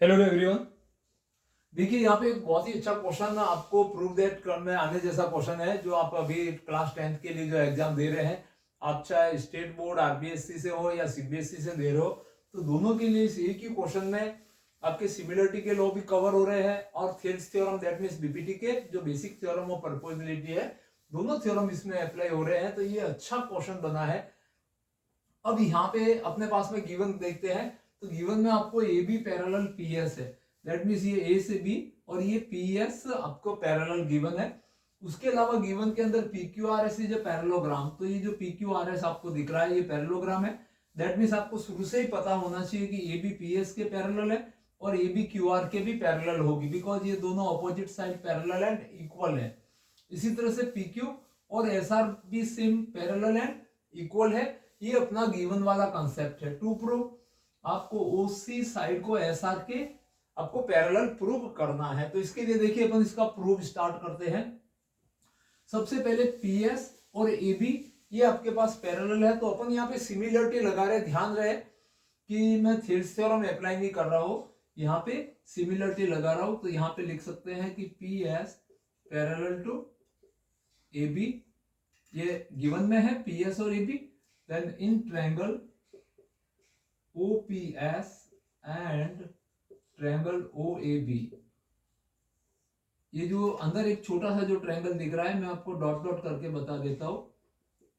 Hello everyone. देखिए यहाँ पे एक बहुत ही अच्छा क्वेश्चन आपको प्रूव दैट करने आने जैसा क्वेश्चन है जो आप अभी क्लास 10th के लिए जो एग्जाम दे रहे हैं, आप चाहे स्टेट बोर्ड आरबीएससी से हो या सीबीएसई से दे रहे हो, तो दोनों के लिए इस एक ही क्वेश्चन में आपके सिमिलरिटी के लॉ भी कवर हो रहे हैं और Thales theorem that means BPT के जो बेसिक थ्योरम ऑफ परपोजिबिलिटी है, दोनों थ्योरम इसमें अप्लाई हो रहे हैं। तो ये अच्छा क्वेश्चन बना है। अब यहाँ पे अपने पास में गिवन देखते हैं, तो गिवन में आपको A B parallel P S है, दैट मीन्स ये ए से बी और ये पी एस आपको पैरेलल गिवन है। उसके अलावा गिवन के अंदर P Q R S is a parallelogram, तो ये जो पी क्यू आर एस आपको दिख रहा है ये पैरेलोग्राम है। दैट मीन्स आपको शुरू से ही पता होना चाहिए कि ए बी पी एस के पैरेलल है और ए बी क्यू आर के भी पैरेलल होगी, बिकॉज ये दोनों opposite side parallel and equal है। इसी तरह से पी क्यू और एस आर भी सेम पैरेलल एंड इक्वल है। ये अपना गिवन वाला कंसेप्ट है। टू प्रूव आपको ओसी साइड को एसआर के आपको पैरेलल प्रूव करना है। तो इसके लिए देखिए अपन इसका प्रूव स्टार्ट करते हैं। सबसे पहले पीएस और एबी ये आपके पास पैरेलल है, तो अपन यहाँ पे सिमिलरिटी लगा रहे। ध्यान रहे कि मैं थेल्स थ्योरम अप्लाई नहीं कर रहा हूं, यहाँ पे सिमिलरिटी लगा रहा हूं। तो यहाँ पे लिख सकते हैं कि P S parallel to A B, ये गिवन में है पी एस और A B. then in triangle OPS and triangle OAB, ये जो अंदर एक छोटा सा जो ट्रायंगल दिख रहा है मैं आपको डॉट डॉट करके बता देता हूं।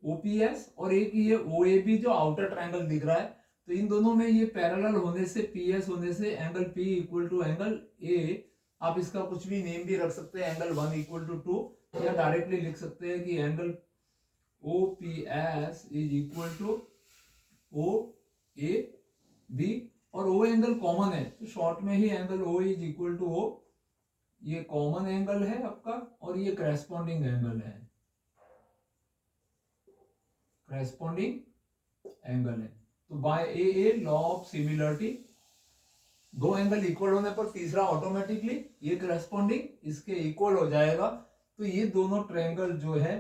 OPS और एक ये OAB जो आउटर ट्रायंगल दिख रहा है, तो इन दोनों में ये पैरेलल होने से PS होने से angle P equal to angle A, आप इसका कुछ भी नेम भी रख सकते हैं, एंगल 1 इक्वल टू 2, या डायरेक्टली लिख सकते हैं कि angle OPS is equal to OAB, और O एंगल कॉमन है तो शॉर्ट में ही angle O is equal to O, ये कॉमन एंगल है आपका और ये करेस्पॉन्डिंग एंगल है, करेस्पॉन्डिंग एंगल है। तो by a law of similarity, दो एंगल इक्वल होने पर तीसरा ऑटोमेटिकली ये करेस्पॉन्डिंग इसके इक्वल हो जाएगा। तो ये दोनों ट्रायंगल जो है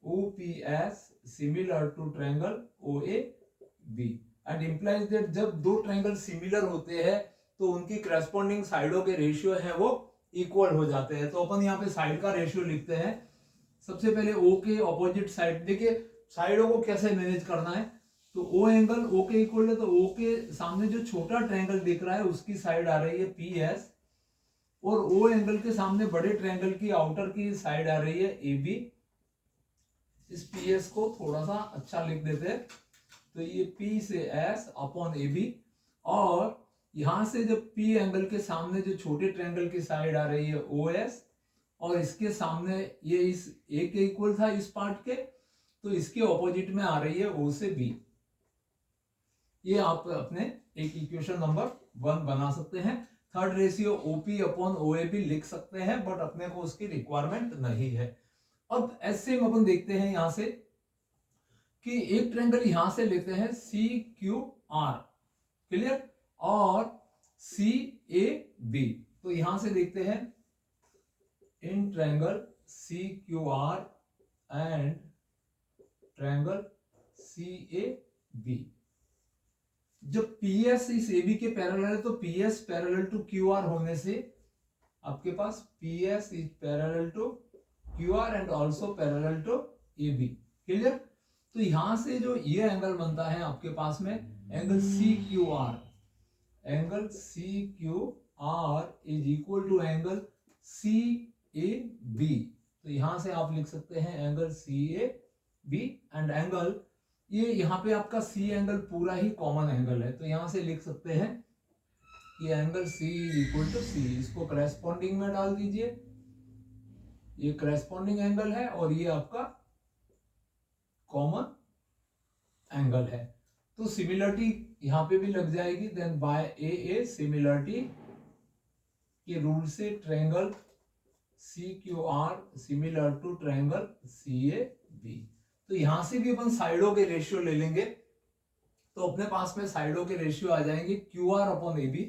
OPS similar to triangle OAB and implies that जब दो ट्रायंगल सिमिलर होते हैं तो उनकी करस्पॉन्डिंग साइडों के रेशियो है वो इक्वल हो जाते हैं। तो अपन यहाँ पे साइड का रेशियो लिखते हैं। सबसे पहले O के ऑपोजिट साइड, देखिए साइडों को कैसे मैनेज करना है। तो O एंगल O के इक्वल है, तो O के सामने जो छोटा ट्रायंगल दिख रहा है उसकी साइड आ रही है PS, और O एंगल के सामने बड़े ट्रायंगल की आउटर की साइड आ रही है AB। इस पीएस को थोड़ा सा अच्छा लिख देते हैं, तो ये पी से एस अपॉन ए बी, और यहां से जब पी एंगल के सामने जो छोटे ट्रायंगल की साइड आ रही है ओ एस, और इसके सामने ये इस ए के इक्वल था इस पार्ट के, तो इसके ऑपोजिट में आ रही है ओ से बी। ये आप अपने एक इक्वेशन नंबर 1 बना सकते हैं। Third ratio OP upon O A B लिख सकते हैं, बट अपने को उसकी रिक्वायरमेंट नहीं है। अब ऐसे अपन देखते हैं यहां से कि एक ट्रायंगल यहां से लेते हैं सी क्यू आर, क्लियर, और सी ए बी। तो यहां से देखते हैं in triangle C Q R and triangle C A B, जब पीएस इस ए बी के पैरेलल है तो PS parallel to Q R होने से आपके पास PS is parallel to QR and also parallel to AB, clear. तो यहां से जो ये एंगल बनता है आपके पास में angle CQR, angle CQR is equal to angle CAB। तो यहां से आप लिख सकते हैं एंगल CAB, एंड एंगल ये यहाँ पे आपका C एंगल पूरा ही कॉमन एंगल है, तो यहां से लिख सकते हैं ये angle C is equal to C, इसको करेस्पॉन्डिंग में डाल दीजिए, ये करेस्पॉन्डिंग एंगल है और ये आपका कॉमन एंगल है। तो सिमिलरिटी यहां पे भी लग जाएगी। देन बाय ए सिमिलरिटी के रूल से triangle CQR similar to triangle CAB। तो यहां से भी अपन साइडों के रेशियो ले लेंगे, तो अपने पास में साइडों के रेशियो आ जाएंगे QR अपॉन AB,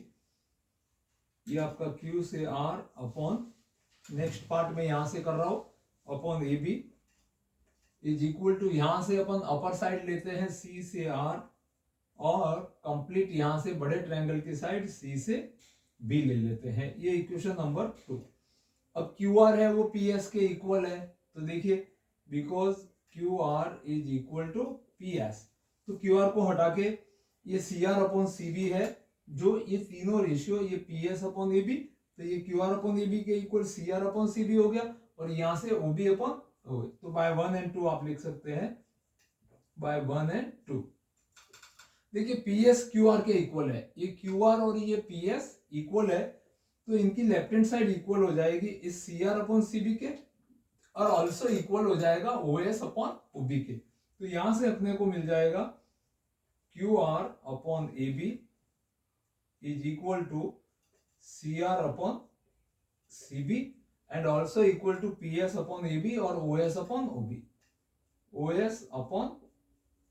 ये आपका Q से R अपॉन नेक्स्ट पार्ट में यहां से कर रहा हूं upon A B is equal to, यहां से अपन अपर साइड लेते हैं C से R, और कंप्लीट यहां से बड़े ट्रायंगल की साइड C से बी ले लेते हैं। ये इक्वेशन नंबर 2। अब क्यू आर है वो पी एस के इक्वल है, तो देखिए because Q R is equal to P S, तो क्यू आर को हटा के ये C R upon C B है, जो ये तीनों रेशियो ये P S upon A B, तो ये Q R upon A B के equal C R upon C B हो गया, और यहां से ओ बी अपॉन ओ, तो बाय 1 and 2 आप लिख सकते हैं, बाय 1 and 2। देखिए पी एस क्यू आर के इक्वल है, ये क्यू आर और ये पी एस इक्वल है, तो इनकी लेफ्ट हैंड साइड इक्वल हो जाएगी इस C R upon C B के, और ऑल्सो इक्वल हो जाएगा O S upon O B के। तो यहां से अपने को मिल जाएगा Q R upon A B is equal to C R upon C B and also equal to P S upon A B और O S upon O B, O S upon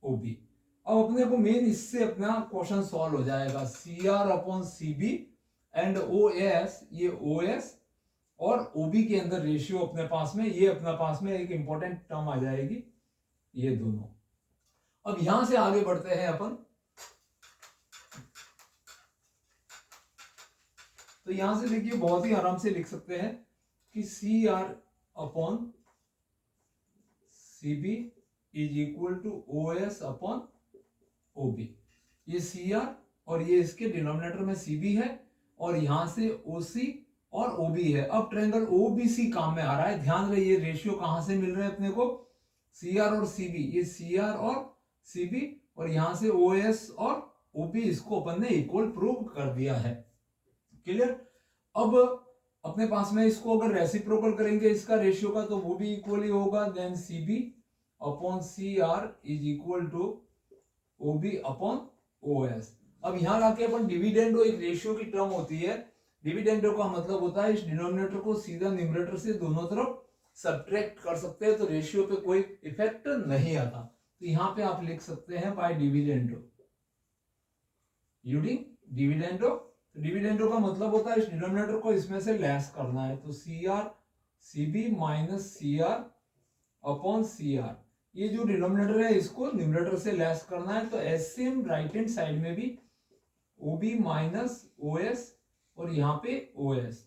O B. अब अपने को main इससे अपना question solve हो जाएगा, C R upon C B and O S, ये O S और ओ बी के अंदर रेशियो अपने पास में, ये अपने पास में एक इंपॉर्टेंट टर्म आ जाएगी, ये दोनों। अब यहां से आगे बढ़ते हैं अपन, तो यहां से देखिए बहुत ही आराम से लिख सकते हैं कि C R upon C B is equal to O S upon O B. ये सी आर और ये इसके डिनोमिनेटर में सी बी है, और यहां से ओ सी और ओ बी है। अब ट्रायंगल ओ बी सी काम में आ रहा है, ध्यान रहे ये रेशियो कहां से मिल रहे हैं अपने को, सी आर और सी बी, ये सी आर और सी बी, और यहां से ओ एस और ओ बी, इसको अपन ने इक्वल प्रूव कर दिया है। क्लियर। अब अपने पास में इसको अगर रेसिप्रोकल करेंगे इसका रेशियो का, तो वो भी इक्वल ही होगा, then C B upon C R is equal to O B upon O S. अब यहां लाके अपन डिविडेंडो, एक रेशियो की टर्म होती है, डिविडेंडो का मतलब होता है इस डिनोमिनेटर को सीधा न्यूमरेटर से दोनों तरफ सब्ट्रैक्ट कर सकते हैं, तो रेशियो पे कोई इफेक्ट नहीं आता। तो यहां पे आप लिख सकते हैं by dividendo, using dividendo. Dividendo का मतलब होता है इस डिनोमिनेटर को इसमें से लेस करना है, तो C R C B minus C R upon C R, ये जो डिनोमिनेटर है इसको न्यूमरेटर से लेस करना है, तो as same right hand side में भी O B minus O S और यहाँ पे ओ एस।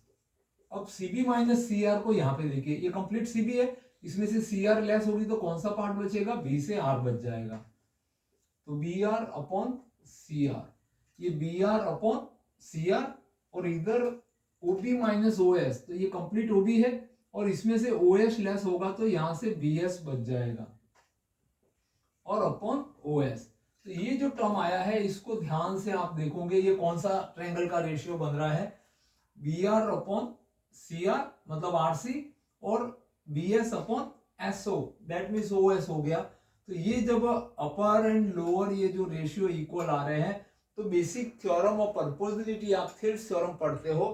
अब C B minus C R को यहाँ पे देखिए, ये कंप्लीट सी बी है, इसमें से सी आर लेस होगी तो कौन सा पार्ट बचेगा, बी से आर बच जाएगा, तो B R upon C R, ये B R upon C R, और इधर O B minus O S, तो ये कंप्लीट ओ बी है, और इसमें से ओ एस लेस होगा तो यहां से बी एस बच जाएगा, और अपॉन ओ एस। तो ये जो टर्म आया है इसको ध्यान से आप देखोगे, ये कौन सा ट्रायंगल का रेशियो बन रहा है, B R upon C R मतलब आर सी, और B S upon S O, that means O S हो गया। तो ये जब अपर एंड लोअर ये जो रेशियो इक्वल आ रहे हैं, तो बेसिक थ्योरम ऑफ परपोजिबिलिटी आप थेल्स थ्योरम पढ़ते हो,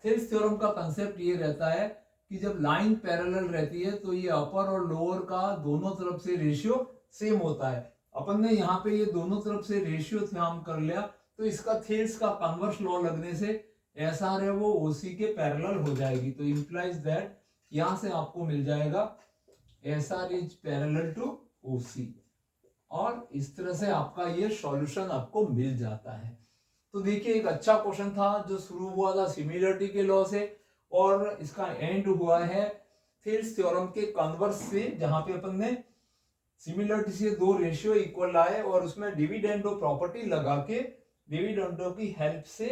थेल्स थ्योरम का कंसेप्ट ये रहता है कि जब लाइन पैरेलल रहती है तो ये अपर और लोअर का दोनों तरफ से रेशियो सेम होता है। अपन ने यहाँ पे ये दोनों तरफ से रेशियो काम कर लिया, तो इसका थेल्स का कन्वर्स लॉ लगने से एस आर है वो ओसी के पैरेलल हो जाएगी, तो इंप्लाइज दैट यहां से आपको मिल जाएगा S R is parallel to OC, और इस तरह से आपका ये सॉल्यूशन आपको मिल जाता है। तो देखिए एक अच्छा क्वेश्चन था जो शुरू हुआ था सिमिलरिटी के लॉ से, और इसका एंड हुआ है थेल्स थ्योरम के कन्वर्स से, जहां पे अपन ने सिमिलरिटी से दो रेशियो इक्वल लाए और उसमें डिविडेंडो प्रॉपर्टी लगा के डिविडेंडो की हेल्प से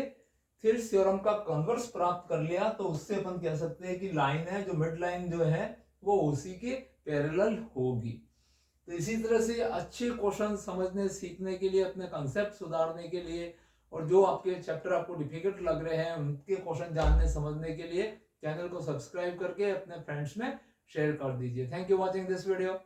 थेल्स थ्योरम का कन्वर्स प्राप्त कर लिया। तो उससे अपन कह सकते हैं कि लाइन है जो मिड लाइन जो है वो ओसी के पैरेलल होगी। तो इसी तरह से अच्छे क्वेश्चन समझने सीखने के लिए, अपने कंसेप्ट सुधारने के लिए, और जो आपके चैप्टर आपको डिफिकल्ट लग रहे हैं उनके क्वेश्चन जानने समझने के लिए चैनल को सब्सक्राइब करके अपने फ्रेंड्स में शेयर कर दीजिए। Thank you watching this video.